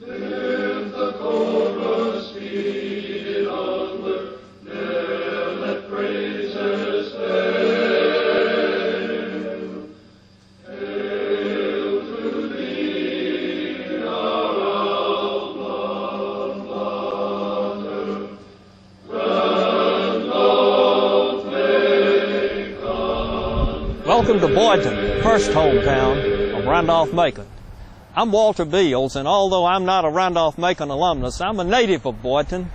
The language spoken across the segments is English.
Lift the cobra speed onward, ne'er let praises fail. Hail to thee, our alma mater, Randolph-Macon. Welcome to Boydton, first hometown of Randolph-Macon. I'm Walter Beals, and although I'm not a Randolph-Macon alumnus, I'm a native of Boydton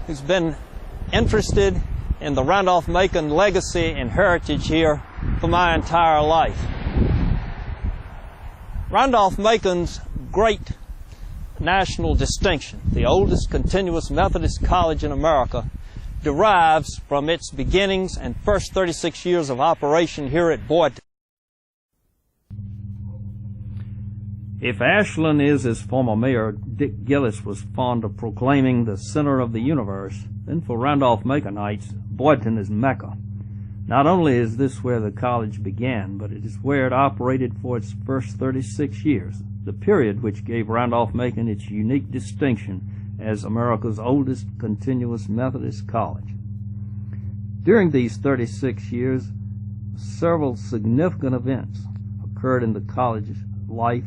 who's been interested in the Randolph-Macon legacy and heritage here for my entire life. Randolph-Macon's great national distinction, the oldest continuous Methodist college in America, derives from its beginnings and first 36 years of operation here at Boydton. If Ashland is, as former Mayor Dick Gillis was fond of proclaiming, the center of the universe, then for Randolph-Maconites, Boydton is Mecca. Not only is this where the college began, but it is where it operated for its first 36 years, the period which gave Randolph-Macon its unique distinction as America's oldest continuous Methodist college. During these 36 years, several significant events occurred in the college's life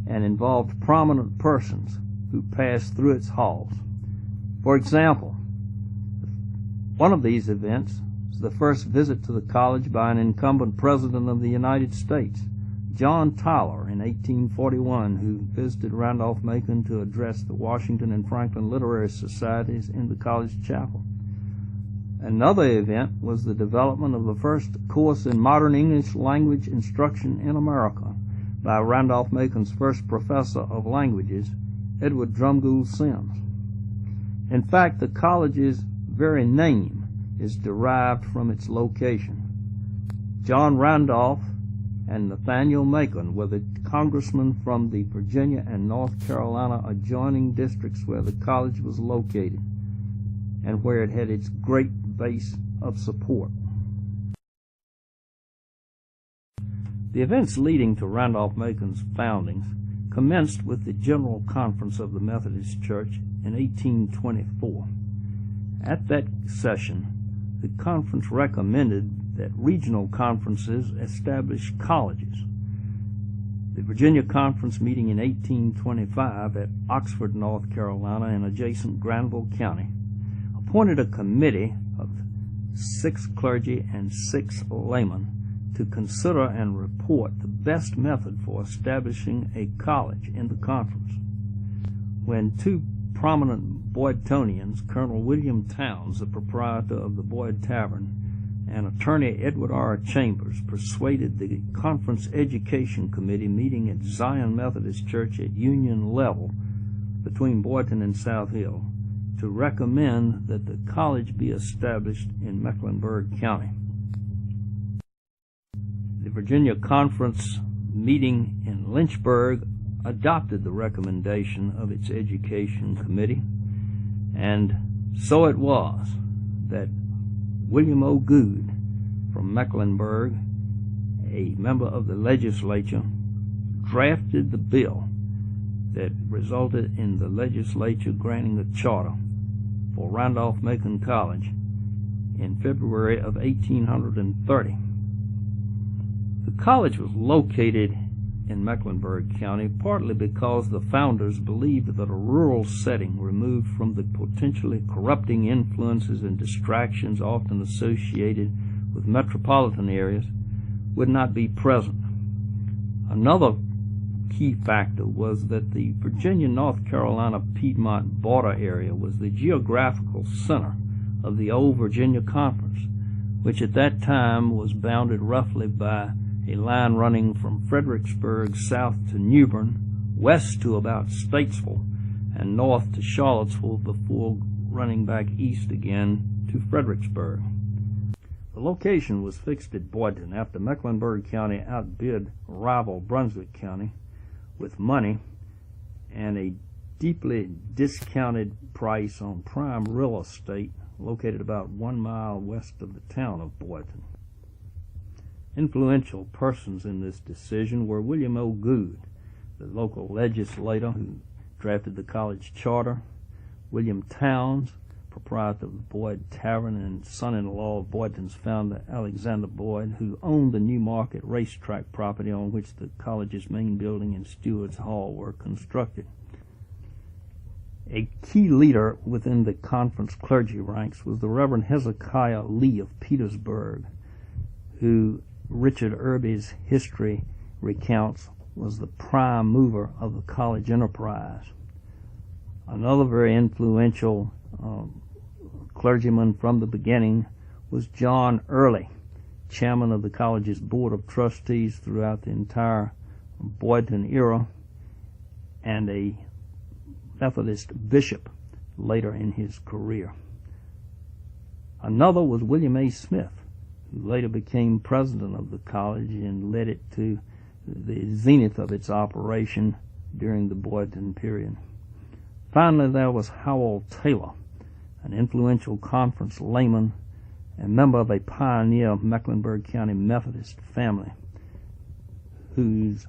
and involved prominent persons who passed through its halls. For example, one of these events was the first visit to the college by an incumbent president of the United States, John Tyler, in 1841, who visited Randolph-Macon to address the Washington and Franklin Literary Societies in the college chapel. Another event was the development of the first course in modern English language instruction in America by Randolph-Macon's first professor of languages, Edward Drumgoole Sims. In fact, the college's very name is derived from its location. John Randolph and Nathaniel Macon were the congressmen from the Virginia and North Carolina adjoining districts where the college was located and where it had its great base of support. The events leading to Randolph-Macon's foundings commenced with the General Conference of the Methodist Church in 1824. At that session, the conference recommended that regional conferences establish colleges. The Virginia Conference, meeting in 1825 at Oxford, North Carolina, in adjacent Granville County, appointed a committee of 6 clergy and 6 laymen to consider and report the best method for establishing a college in the conference. When 2 prominent Boydtonians, Colonel William Towns, the proprietor of the Boyd Tavern, and attorney Edward R. Chambers, persuaded the conference education committee meeting at Zion Methodist Church at Union level between Boydton and South Hill to recommend that the college be established in Mecklenburg County. The Virginia Conference meeting in Lynchburg adopted the recommendation of its education committee, and so it was that William O. Good from Mecklenburg, a member of the legislature, drafted the bill that resulted in the legislature granting a charter for Randolph-Macon College in February of 1830. The college was located in Mecklenburg County partly because the founders believed that a rural setting removed from the potentially corrupting influences and distractions often associated with metropolitan areas would not be present. Another key factor was that the Virginia-North Carolina-Piedmont border area was the geographical center of the old Virginia Conference, which at that time was bounded roughly by a line running from Fredericksburg south to Newbern, west to about Statesville, and north to Charlottesville before running back east again to Fredericksburg. The location was fixed at Boydton after Mecklenburg County outbid rival Brunswick County with money and a deeply discounted price on prime real estate located about 1 mile west of the town of Boydton. Influential persons in this decision were William O. Good, the local legislator who drafted the college charter. William Towns, proprietor of the Boyd Tavern and son-in-law of Boydton's founder Alexander Boyd, who owned the New Market racetrack property on which the college's main building and Stewart's Hall were constructed. A key leader within the conference clergy ranks was the Reverend Hezekiah Lee of Petersburg, who Richard Irby's history recounts was the prime mover of the college enterprise. Another very influential clergyman from the beginning was John Early, chairman of the college's board of trustees throughout the entire Boydton era, and a Methodist bishop later in his career. Another was William A. Smith, who later became president of the college and led it to the zenith of its operation during the Boydton period. Finally, there was Howell Taylor, an influential conference layman and member of a pioneer Mecklenburg County Methodist family, whose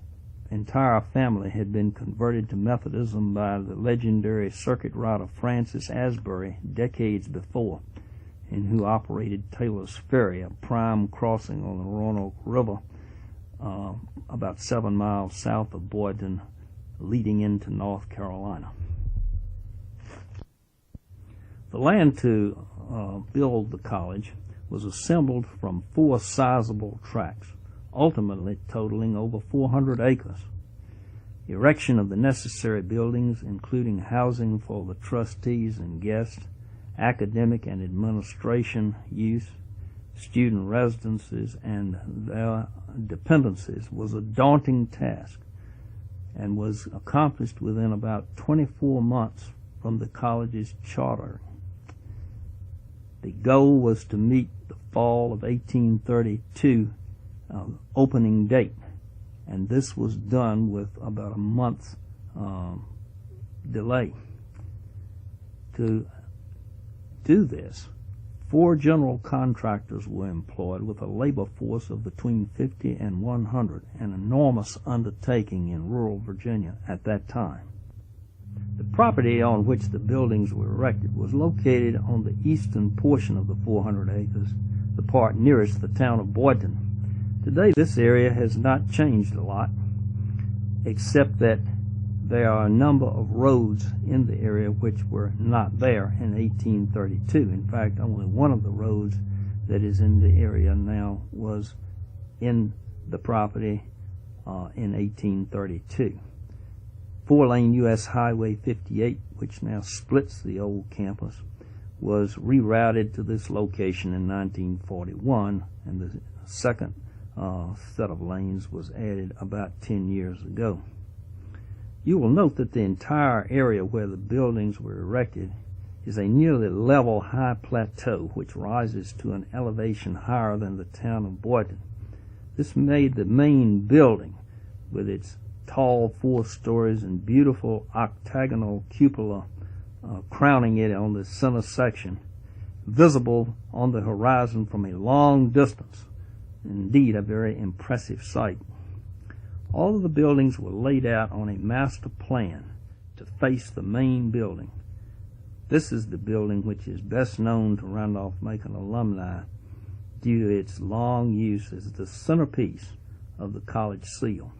entire family had been converted to Methodism by the legendary circuit rider Francis Asbury decades before, and who operated Taylor's Ferry, a prime crossing on the Roanoke River about 7 miles south of Boydton, leading into North Carolina. The land to build the college was assembled from 4 sizable tracts, ultimately totaling over 400 acres. Erection of the necessary buildings, including housing for the trustees and guests, academic and administration use, student residences, and their dependencies, was a daunting task and was accomplished within about 24 months from the college's charter. The goal was to meet the fall of 1832 opening date, and this was done with about a month's delay. To do this, 4 general contractors were employed with a labor force of between 50 and 100, an enormous undertaking in rural Virginia at that time. The property on which the buildings were erected was located on the eastern portion of the 400 acres, the part nearest the town of Boydton. Today, this area has not changed a lot, except that there are a number of roads in the area which were not there in 1832. In fact, only one of the roads that is in the area now was in the property in 1832. 4-lane U.S. Highway 58, which now splits the old campus, was rerouted to this location in 1941, and the second set of lanes was added about 10 years ago. You will note that the entire area where the buildings were erected is a nearly level high plateau which rises to an elevation higher than the town of Boydton. This made the main building, with its tall 4 stories and beautiful octagonal cupola crowning it on the center section, visible on the horizon from a long distance. Indeed, a very impressive sight. All of the buildings were laid out on a master plan to face the main building. This is the building which is best known to Randolph-Macon alumni due to its long use as the centerpiece of the college seal.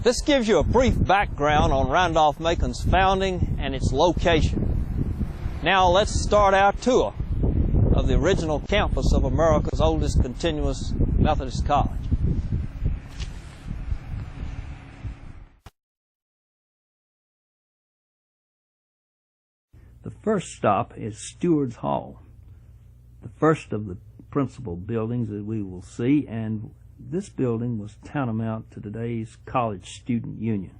This gives you a brief background on Randolph-Macon's founding and its location. Now let's start our tour of the original campus of America's oldest continuous Methodist college. The first stop is Stewart's Hall, the first of the principal buildings that we will see, and this building was tantamount to today's College Student Union.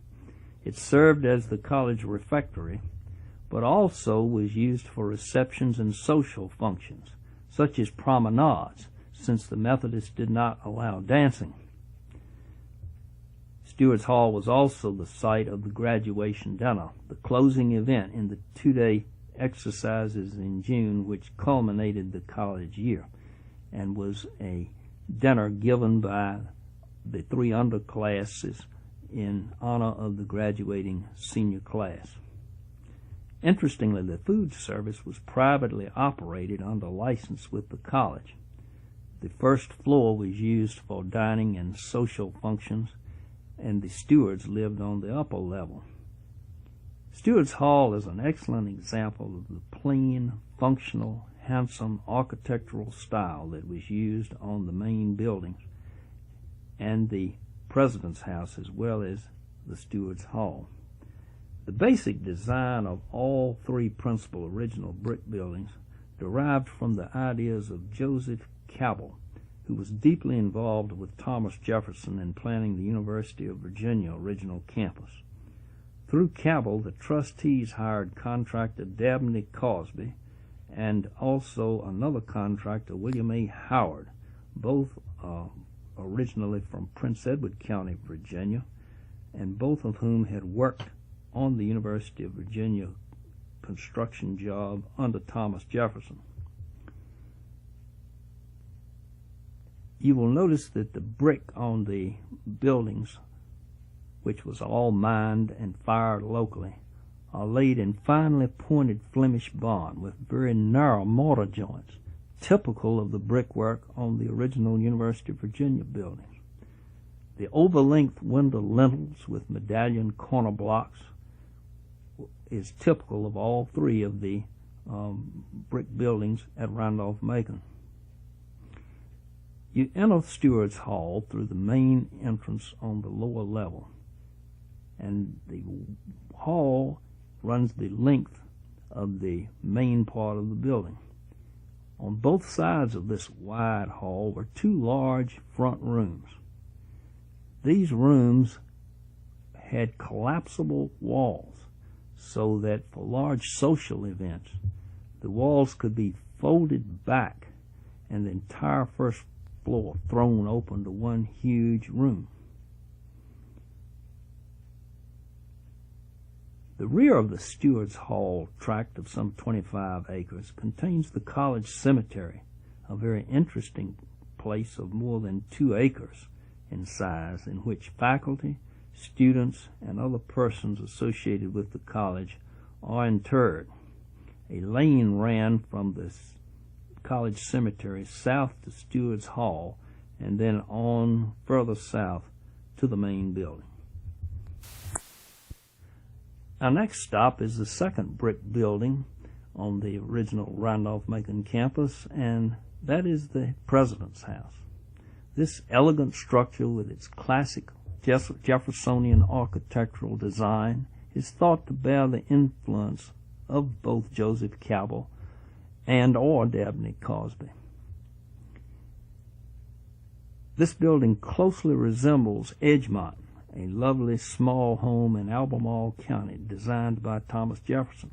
It served as the college refectory, but also was used for receptions and social functions, such as promenades, since the Methodists did not allow dancing. Stewart's Hall was also the site of the graduation dinner, the closing event in the 2-day exercises in June which culminated the college year, and was a dinner given by the 3 underclasses in honor of the graduating senior class. Interestingly, the food service was privately operated under license with the college. The first floor was used for dining and social functions, and the stewards lived on the upper level. Stewards Hall is an excellent example of the plain, functional, handsome architectural style that was used on the main buildings and the President's House as well as the Stewards Hall. The basic design of all three principal original brick buildings derived from the ideas of Joseph Cabell, who was deeply involved with Thomas Jefferson in planning the University of Virginia original campus. Through Cabell, the trustees hired contractor Dabney Cosby and also another contractor, William A. Howard, both originally from Prince Edward County, Virginia, and both of whom had worked on the University of Virginia construction job under Thomas Jefferson. You will notice that the brick on the buildings, which was all mined and fired locally, are laid in finely pointed Flemish bond with very narrow mortar joints, typical of the brickwork on the original University of Virginia buildings. The over-length window lintels with medallion corner blocks is typical of all three of the brick buildings at Randolph-Macon. You enter Stewards Hall through the main entrance on the lower level, and the hall runs the length of the main part of the building. On both sides of this wide hall were two large front rooms. These rooms had collapsible walls so that for large social events, the walls could be folded back and the entire first floor thrown open to one huge room. The rear of the Stewards Hall tract of some 25 acres contains the college cemetery, a very interesting place of more than 2 acres in size, in which faculty, students, and other persons associated with the college are interred. A lane ran from the college cemetery south to Stewards Hall and then on further south to the main building. Our next stop is the second brick building on the original Randolph-Macon campus, and that is the President's House. This elegant structure with its classic Jeffersonian architectural design is thought to bear the influence of both Joseph Cabell and or Dabney Cosby. This building closely resembles Edgemont, a lovely small home in Albemarle County designed by Thomas Jefferson.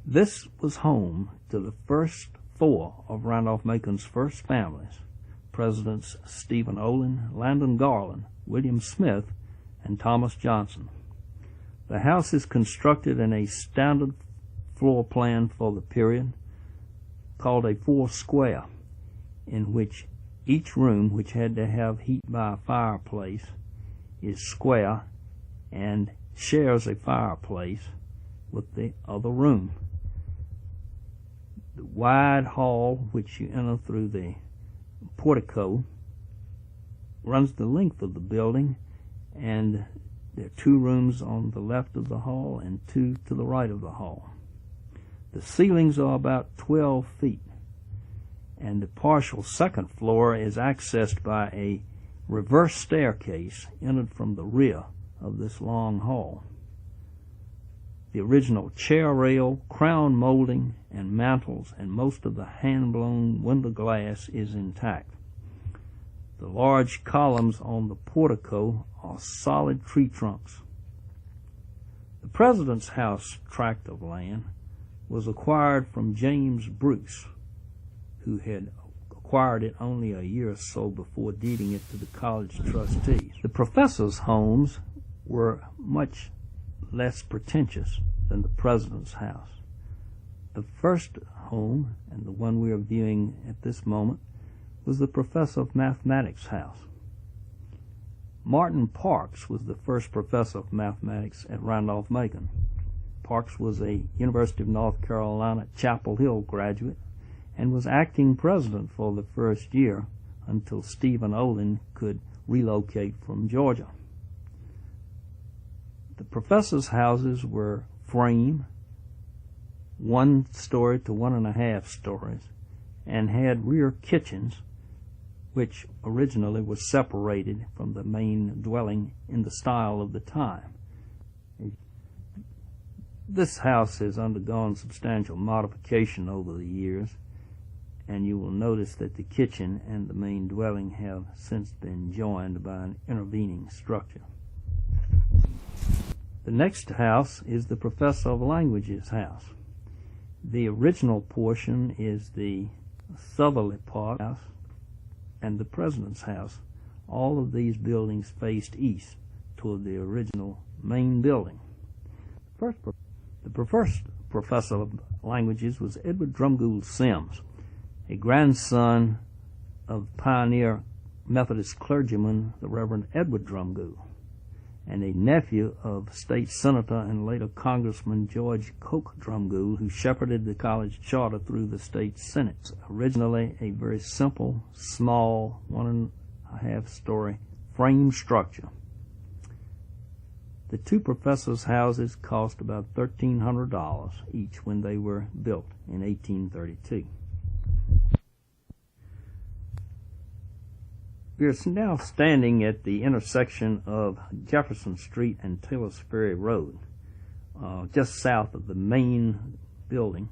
This was home to the first 4 of Randolph-Macon's first families, Presidents Stephen Olin, Landon Garland, William Smith, and Thomas Johnson. The house is constructed in a standard floor plan for the period called a 4-square, in which each room, which had to have heat by a fireplace, is square and shares a fireplace with the other room. The wide hall, which you enter through the portico, runs the length of the building, and there are 2 rooms on the left of the hall and 2 to the right of the hall. The ceilings are about 12 feet, and the partial second floor is accessed by a reverse staircase entered from the rear of this long hall. The original chair rail, crown molding, and mantels, and most of the hand-blown window glass is intact. The large columns on the portico are solid tree trunks. The President's House tract of land was acquired from James Bruce, who had acquired it only a year or so before deeding it to the college trustees. The professors' homes were much less pretentious than the President's House. The first home, and the one we are viewing at this moment, was the Professor of Mathematics' house. Martin Parks was the first professor of mathematics at Randolph-Macon. Parks was a University of North Carolina Chapel Hill graduate and was acting president for the first year until Stephen Olin could relocate from Georgia. The professors' houses were frame, 1 story to 1.5 stories, and had rear kitchens, which originally was separated from the main dwelling in the style of the time. This house has undergone substantial modification over the years, and you will notice that the kitchen and the main dwelling have since been joined by an intervening structure. The next house is the Professor of Languages house. The original portion is the southerly part house and the President's house. All of these buildings faced east toward the original main building. The first Professor of Languages was Edward Drumgoole Sims, a grandson of pioneer Methodist clergyman, the Reverend Edward Drumgoole, and a nephew of state senator and later Congressman George Coke Drumgoole, who shepherded the college charter through the state senate. Originally a very simple, small, 1.5 story frame structure. The 2 professors' houses cost about $1,300 each when they were built in 1832. We are now standing at the intersection of Jefferson Street and Taylor's Ferry Road, just south of the main building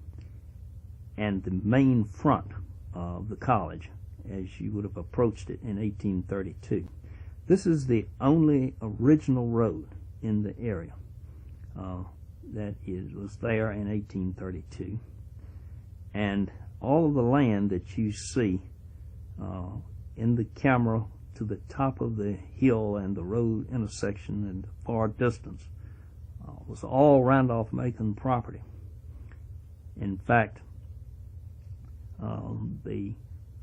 and the main front of the college, as you would have approached it in 1832. This is the only original road in the area was there in 1832, and all of the land that you see in the camera to the top of the hill and the road intersection in the far distance was all Randolph-Macon property. In fact, the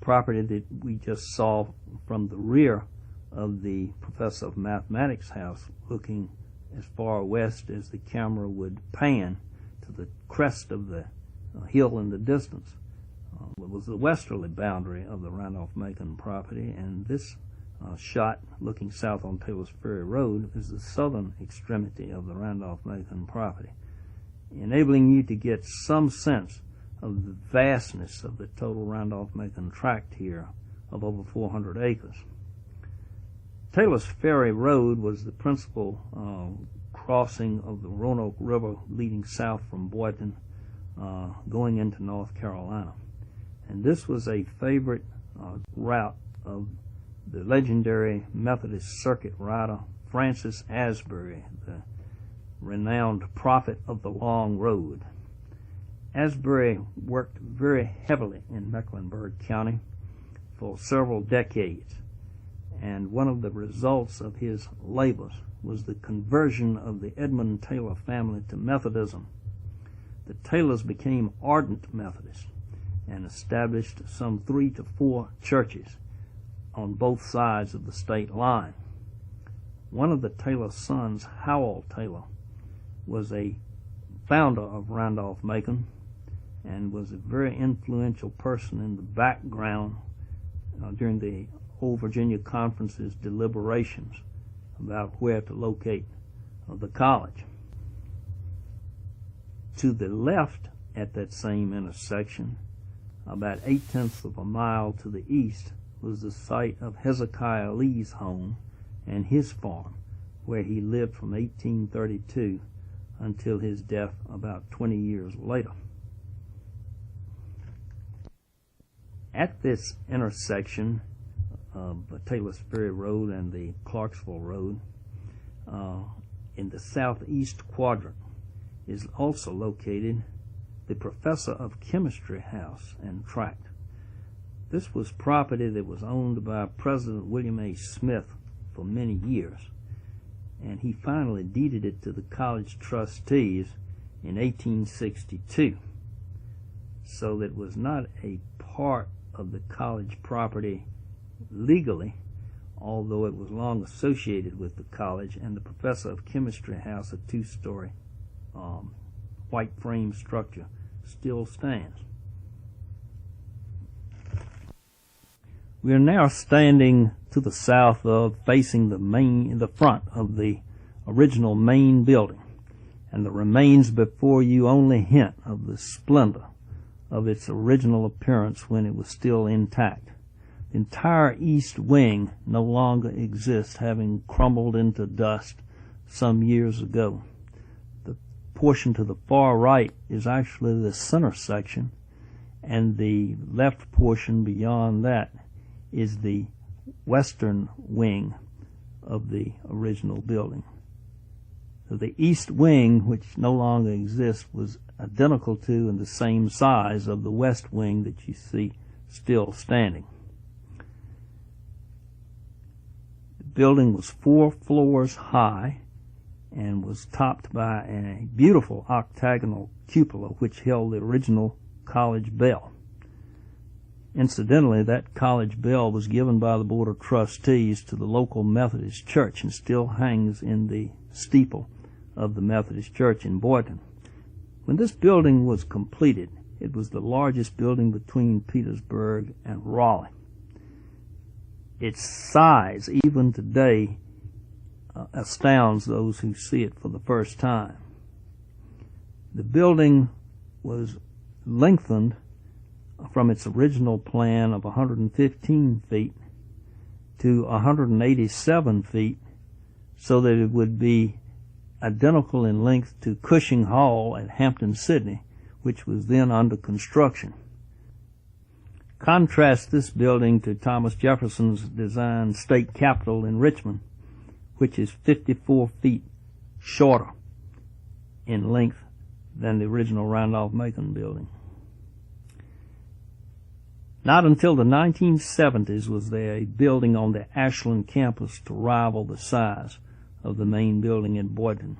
property that we just saw from the rear of the Professor of Mathematics house, looking as far west as the camera would pan to the crest of the hill in the distance, was the westerly boundary of the Randolph-Macon property, and this shot looking south on Taylor's Ferry Road is the southern extremity of the Randolph-Macon property, enabling you to get some sense of the vastness of the total Randolph-Macon tract here of over 400 acres. Taylor's Ferry Road was the principal crossing of the Roanoke River leading south from Boydton, going into North Carolina. And this was a favorite route of the legendary Methodist circuit rider Francis Asbury, the renowned prophet of the long road. Asbury worked very heavily in Mecklenburg County for several decades, and one of the results of his labors was the conversion of the Edmund Taylor family to Methodism. The Taylors became ardent Methodists and established some 3 to 4 churches on both sides of the state line. One of the Taylor sons, Howell Taylor, was a founder of Randolph-Macon and was a very influential person in the background during the Old Virginia Conference's deliberations about where to locate the college. To the left at that same intersection, about 8/10 of a mile to the east, was the site of Hezekiah Lee's home and his farm, where he lived from 1832 until his death about 20 years later. At this intersection of Taylor's Ferry Road and the Clarksville Road, in the southeast quadrant, is also located the Professor of Chemistry house and tract. This was property that was owned by President William A. Smith for many years, and he finally deeded it to the college trustees in 1862. So that it was not a part of the college property legally, although it was long associated with the college, and the Professor of Chemistry House, a two-story white frame structure, still stands. We are now standing to the south of, facing the front of the original main building, and the remains before you only hint of the splendor of its original appearance when it was still intact. The entire east wing no longer exists, having crumbled into dust some years ago. The portion to the far right is actually the center section, and the left portion beyond that is the western wing of the original building. So the east wing, which no longer exists, was identical to and the same size of the west wing that you see still standing. The building was 4 floors high and was topped by a beautiful octagonal cupola which held the original college bell. Incidentally, that college bell was given by the Board of Trustees to the local Methodist church and still hangs in the steeple of the Methodist church in Boydton. When this building was completed, it was the largest building between Petersburg and Raleigh. Its size, even today, astounds those who see it for the first time. The building was lengthened from its original plan of 115 feet to 187 feet so that it would be identical in length to Cushing Hall at Hampton, Sydney, which was then under construction. Contrast this building to Thomas Jefferson's designed State Capitol in Richmond, which is 54 feet shorter in length than the original Randolph-Macon building. Not until the 1970s was there a building on the Ashland campus to rival the size of the main building in Boydton.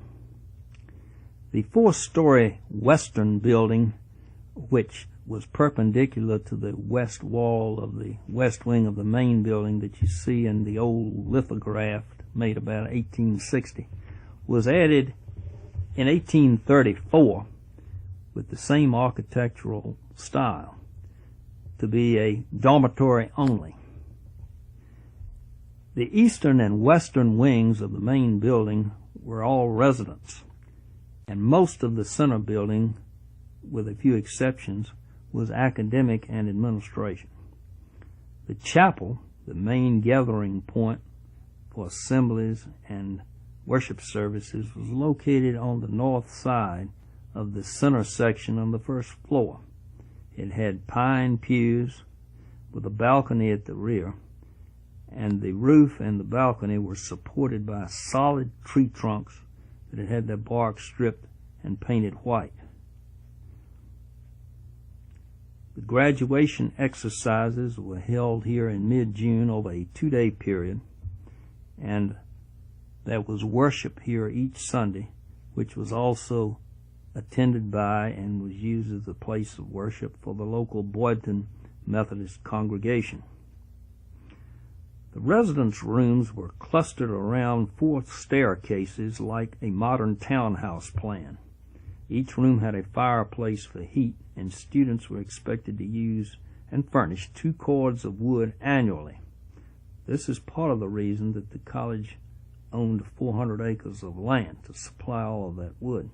The 4-story western building, which was perpendicular to the west wall of the west wing of the main building that you see in the old lithograph made about 1860, was added in 1834 with the same architectural style to be a dormitory only. The eastern and western wings of the main building were all residence, and most of the center building, with a few exceptions, was academic and administration. The chapel, the main gathering point for assemblies and worship services, was located on the north side of the center section on the first floor. It had pine pews with a balcony at the rear, and the roof and the balcony were supported by solid tree trunks that had their bark stripped and painted white. The graduation exercises were held here in mid-June over a 2-day period, and there was worship here each Sunday, which was also attended by and was used as a place of worship for the local Boydton Methodist congregation. The residence rooms were clustered around 4 staircases like a modern townhouse plan. Each room had a fireplace for heat, and students were expected to use and furnish 2 cords of wood annually. This is part of the reason that the college owned 400 acres of land to supply all of that wood.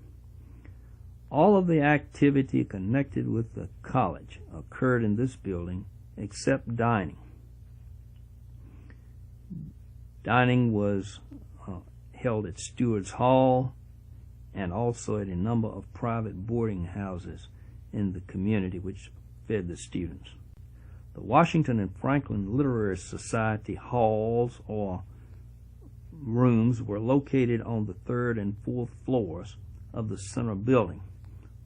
All of the activity connected with the college occurred in this building except dining. Dining was held at Stewart's Hall and also at a number of private boarding houses in the community which fed the students. The Washington and Franklin Literary Society halls or rooms were located on the 3rd and 4th floors of the center building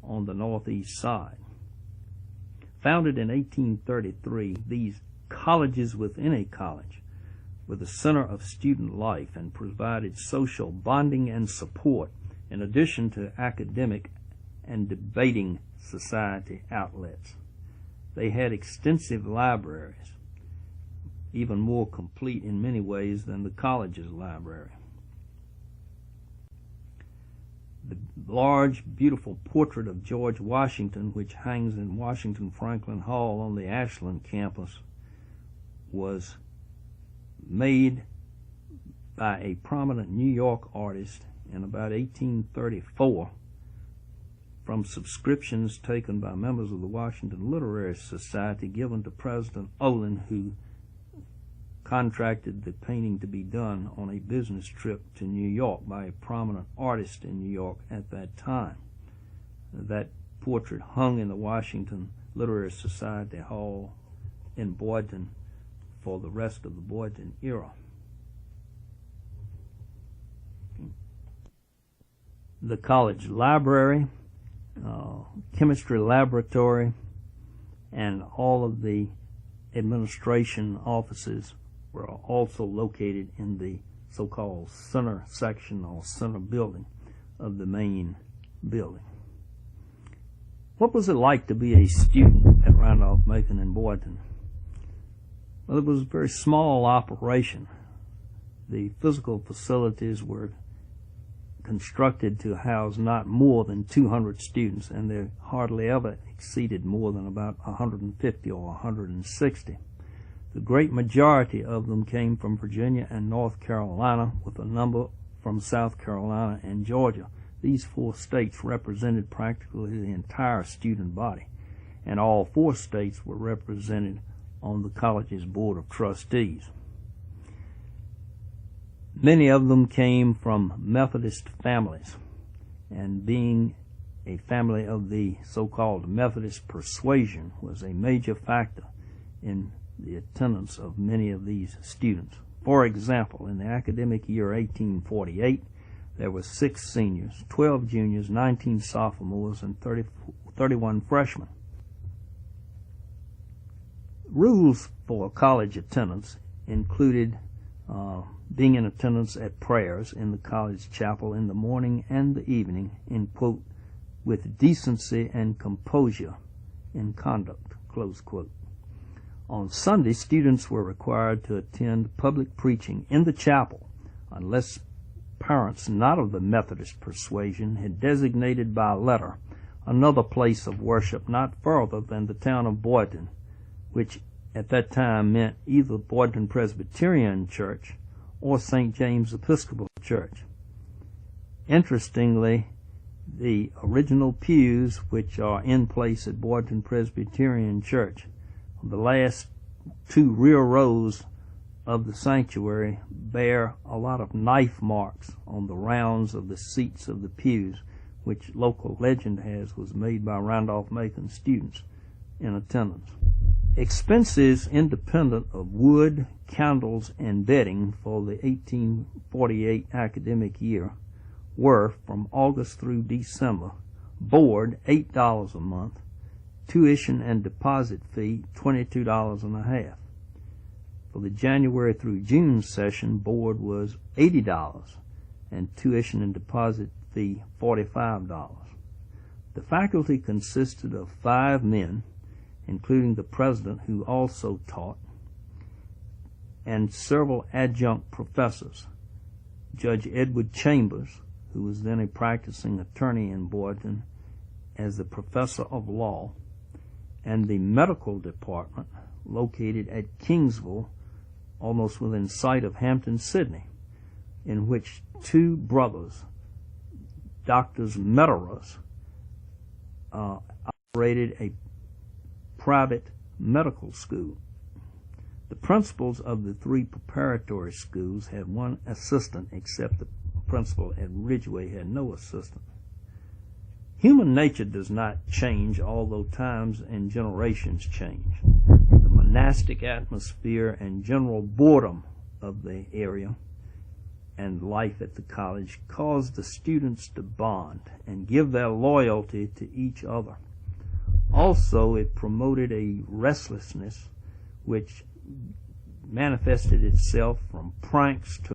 on the northeast side. Founded in 1833, these colleges within a college were the center of student life and provided social bonding and support in addition to academic and debating society outlets. They had extensive libraries, even more complete in many ways than the college's library. The large, beautiful portrait of George Washington, which hangs in Washington Franklin Hall on the Ashland campus, was made by a prominent New York artist in about 1834 from subscriptions taken by members of the Washington Literary Society given to President Olin, who contracted the painting to be done on a business trip to New York by a prominent artist in New York at that time. That portrait hung in the Washington Literary Society Hall in Boydton for the rest of the Boydton era. The college library, chemistry laboratory, and all of the administration offices were also located in the so-called center section or center building of the main building. What was it like to be a student at Randolph-Macon in Boydton? Well, it was a very small operation. The physical facilities were constructed to house not more than 200 students, and they hardly ever exceeded more than about 150 or 160. The great majority of them came from Virginia and North Carolina, with a number from South Carolina and Georgia. These 4 states represented practically the entire student body, and all 4 states were represented on the college's Board of Trustees. Many of them came from Methodist families, and being a family of the so-called Methodist persuasion was a major factor in the attendance of many of these students. For example, in the academic year 1848, there were 6 seniors, 12 juniors, 19 sophomores, and 31 freshmen. Rules for college attendance included being in attendance at prayers in the college chapel in the morning and the evening in, quote, with decency and composure in conduct, close quote. On Sunday, students were required to attend public preaching in the chapel unless parents not of the Methodist persuasion had designated by letter another place of worship not further than the town of Boydton, which at that time meant either Boydton Presbyterian Church or St. James Episcopal Church. Interestingly, the original pews which are in place at Boydton Presbyterian Church, the last 2 rear rows of the sanctuary bear a lot of knife marks on the rounds of the seats of the pews, which local legend has was made by Randolph-Macon students in attendance. Expenses independent of wood, candles, and bedding for the 1848 academic year were, from August through December, board $8 a month, tuition and deposit fee $22.50. For the January through June session, board was $80 and tuition and deposit fee $45. The faculty consisted of 5 men, including the president, who also taught, and several adjunct professors. Judge Edward Chambers, who was then a practicing attorney in Boydton, as the professor of law, and the medical department located at Kingsville, almost within sight of Hampton, Sydney, in which 2 brothers, Doctors Meteorus, operated a private medical school. The principals of the 3 preparatory schools had 1 assistant, except the principal at Ridgeway had no assistant. Human nature does not change, although times and generations change. The monastic atmosphere and general boredom of the area and life at the college caused the students to bond and give their loyalty to each other. Also, it promoted a restlessness which manifested itself from pranks to